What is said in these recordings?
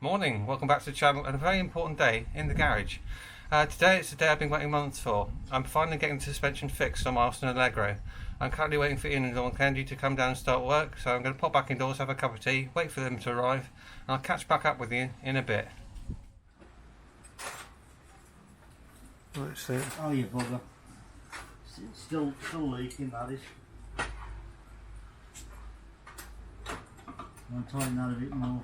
Morning, welcome back to the channel and a very important day in the garage. Today it's the day I've been waiting months for. I'm finally getting the suspension fixed on my Austin Allegro. I'm currently waiting for Ian and Dawn Kennedy to come down and start work, so I'm going to pop back indoors, have a cup of tea, wait for them to arrive, and I'll catch back up with you in a bit. Let's see. Oh, you bugger. It's still leaking, that is. I'll tighten that a bit more.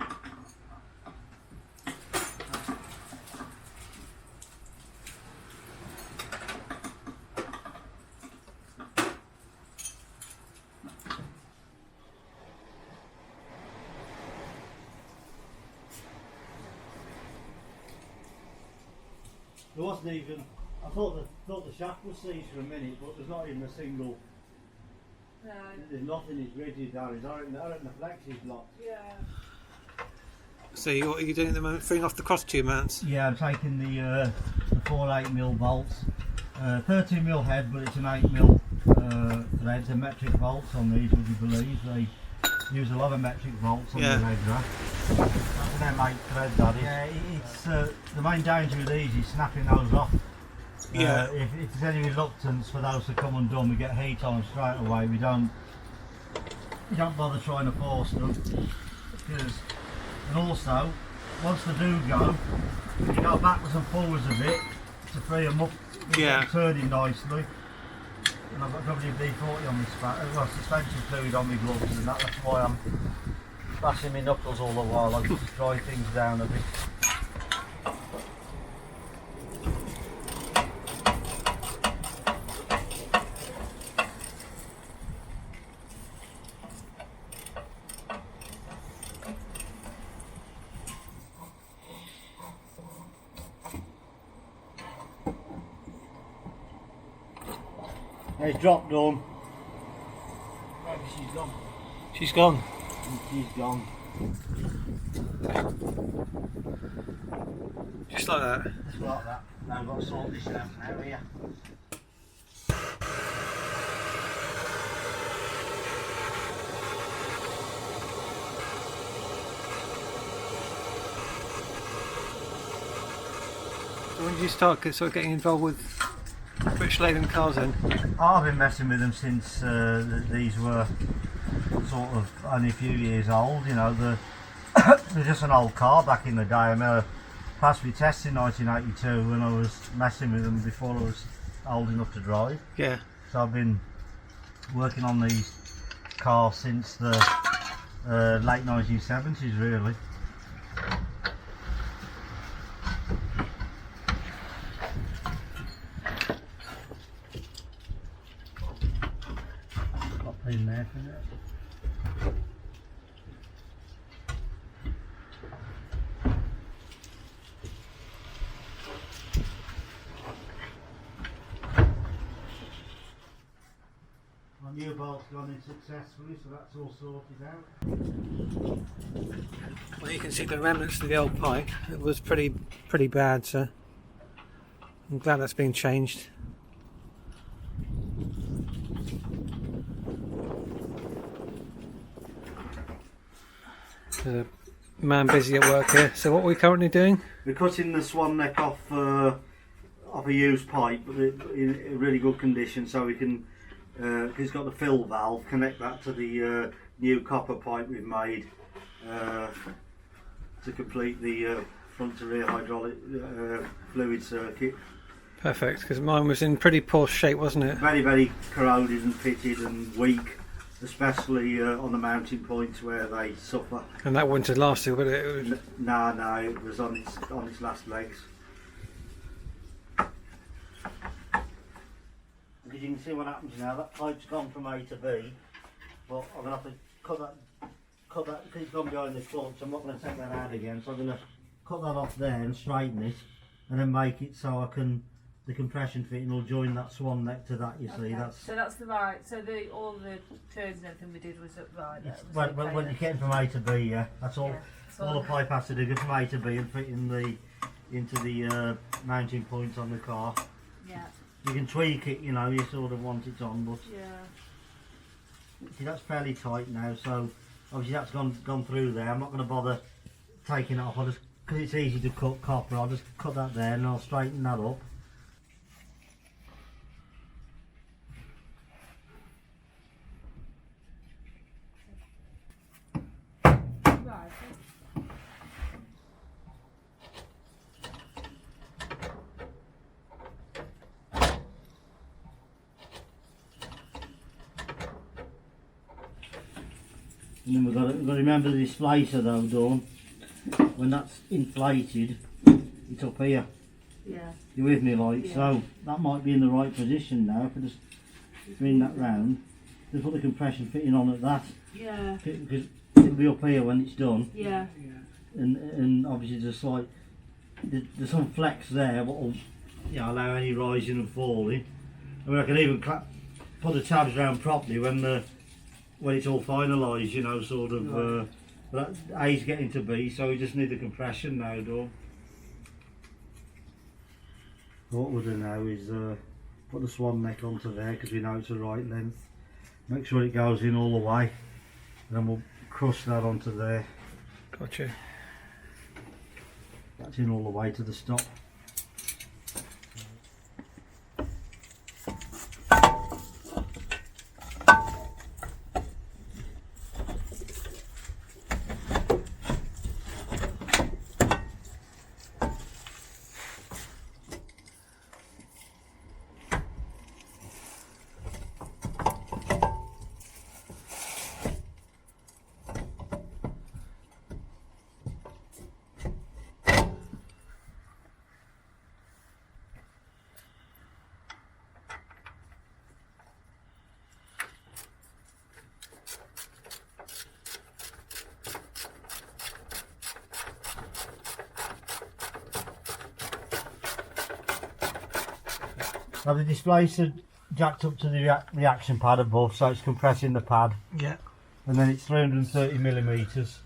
There wasn't even, I thought the shaft was seized for a minute, but there's not even a single, no. There's nothing is rigid down, I reckon the flex is locked. Yeah. So what are you doing at the moment, freeing off the cross tube mounts? Yeah, I'm taking the 4.8mm bolts, 13mm head, but it's an 8mm thread, the metric bolts on these, would you believe? They use a lot of metric bolts on the Hydragas. That's an M8 thread, that is. Yeah, it's, the main danger with these is snapping those off. If there's any reluctance for those to come undone, we get heat on them straight away. We don't bother trying to force them. And also, once they do go, you go backwards and forwards a bit to free them up, turning nicely. And I've got WD-40 on my suspension fluid on my gloves, and that's why I'm bashing my knuckles all the while. I just dry things down a bit. It's dropped on. Maybe she's gone. She's gone? She's gone. Just like that? Just like that. Now I've got to sort this out now here. So when did you start sort of getting involved with British laden cars then? I've been messing with them since these were sort of only a few years old. You know, they're just an old car back in the day. I mean, I passed my test in 1982 when I was messing with them before I was old enough to drive. Yeah. So I've been working on these cars since the late 1970s, really. In there for that. My new bolt's gone in successfully, so that's all sorted out. Well, you can see the remnants of the old pipe. It was pretty bad, so I'm glad that's been changed. There's a man busy at work here. So what are we currently doing? We're cutting the swan neck off a used pipe, but in really good condition, so we can, it's got the fill valve, connect that to the new copper pipe we've made to complete the front to rear hydraulic fluid circuit. Perfect, because mine was in pretty poor shape, wasn't it? Very, very corroded and pitted and weak, especially on the mounting points where they suffer. And that wouldn't have lasted, would it? No, it was on its last legs. Because you can see what happens now. That pipe's gone from A to B, but I'm gonna have to cut that because it's gone behind the clutch. I'm not going to take that out again, so I'm going to cut that off there and straighten it, and then make it so I can. The compression fitting will join that swan neck to that, you see. So that's the right, so all the turns and everything we did was up right. When you're getting from A to B, yeah, that's all. Yeah, all the pipe has to do, go from A to B and fit in into the mounting points on the car. Yeah. You can tweak it, you know, you sort of want it on, but yeah. See, that's fairly tight now, so obviously that's gone through there. I'm not going to bother taking it off. I'll just because it's easy to cut copper, I'll just cut that there and I'll straighten that up. Right. And then we've got to remember the displacer though, Dawn. When that's inflated, it's up here. Yeah. You with me, like? Yeah. So that might be in the right position now. If I just bring that round, just put the compression fitting on at that, Yeah. because it'll be up here when it's done. Yeah. And obviously there's some flex there what will, you know, allow any rising and falling. I mean, I can even put the tabs round properly when it's all finalised, you know, sort of. Right. But that A's getting to B, so we just need the compression now, Dawn. What we'll do now is put the swan neck onto there because we know it's the right length. Make sure it goes in all the way, and then we'll crush that onto there. Gotcha. That's in all the way to the stop. Now the displacer jacked up to the reaction pad above, so it's compressing the pad, Yeah. and then it's 330 millimetres.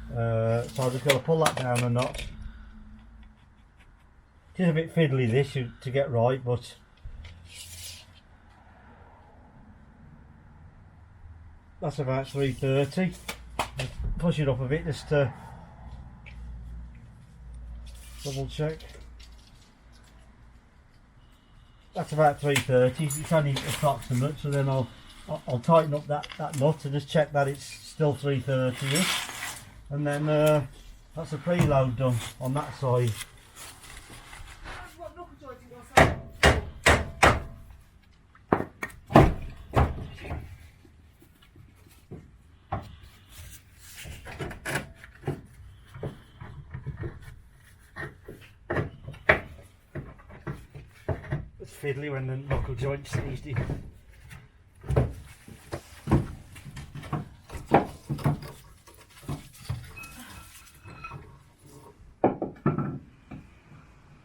So I've just got to pull that down a notch. It is a bit fiddly this to get right, but that's about 330. Push it up a bit just to double check. That's about 330. It's only approximate, so then I'll tighten up that nut and just check that it's still 330ish, and then that's a preload done on that side. What knuckle joint was that? It's fiddly when the knuckle joint's seized in.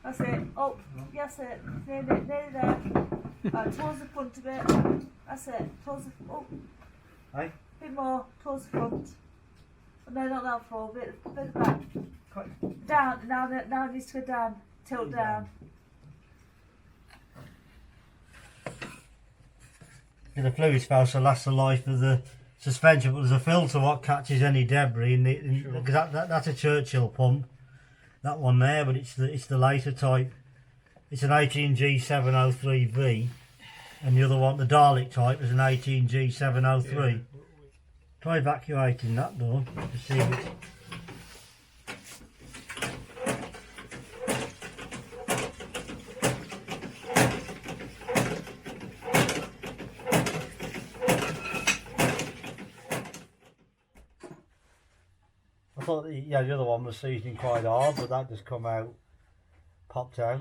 That's it. Oh, yes, it. Nearly there. Towards the front a bit. That's it. Towards the oh. Hey? Bit more. Towards the front. Oh, no, not that far. Bit back. Down. Now it needs to go down. Tilt down. The fluid spouse will last the life of the suspension, but there's a filter what catches any debris, because that's a Churchill pump, that one there, but it's the later type. It's an 18G703V, and the other one, the Dalek type, is an 18G703. Yeah. Try evacuating that door to see if it's... I thought the other one was seasoning quite hard, but that just come out, popped out.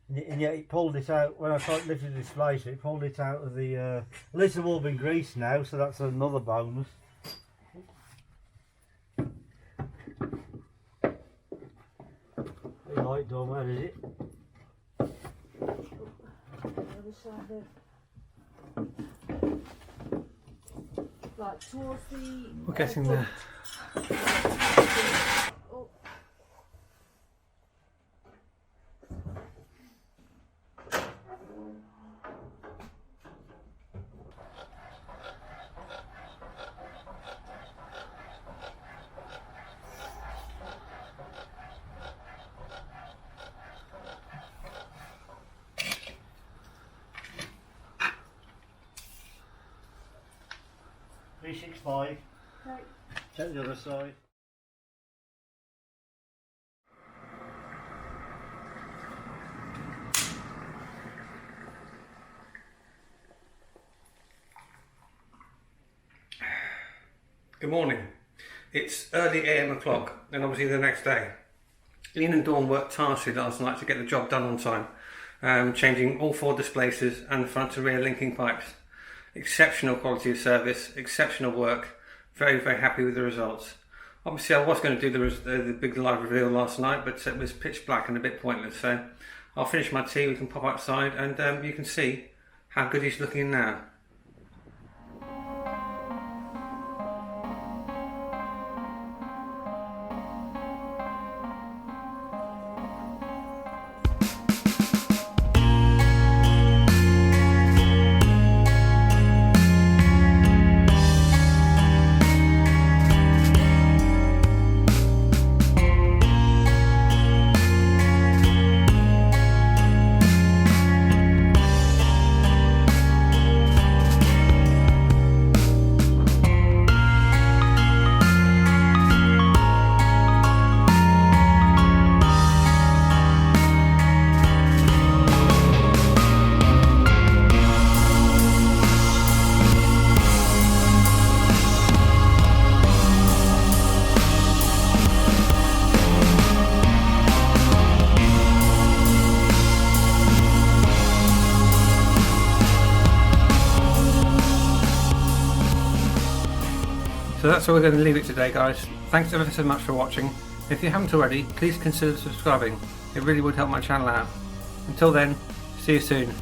And yet it pulled it out, when I lifted the displacer, it pulled it out of the, at least they've all been greased now, so that's another bonus. The light done, where is it? Other side there. Like towards the. We're getting there. Oh. 365. Okay. Check the other side. Good morning. It's early AM o'clock and obviously the next day. Ian and Dawn worked tirelessly last night to get the job done on time, changing all 4 displacers and the front and rear linking pipes. Exceptional quality of service, exceptional work, very happy with the results. Obviously I was going to do the big live reveal last night, but it was pitch black and a bit pointless, so I'll finish my tea, we can pop outside and you can see how good he's looking now. So that's where we're going to leave it today, guys. Thanks ever so much for watching. If you haven't already, please consider subscribing. It really would help my channel out. Until then, see you soon.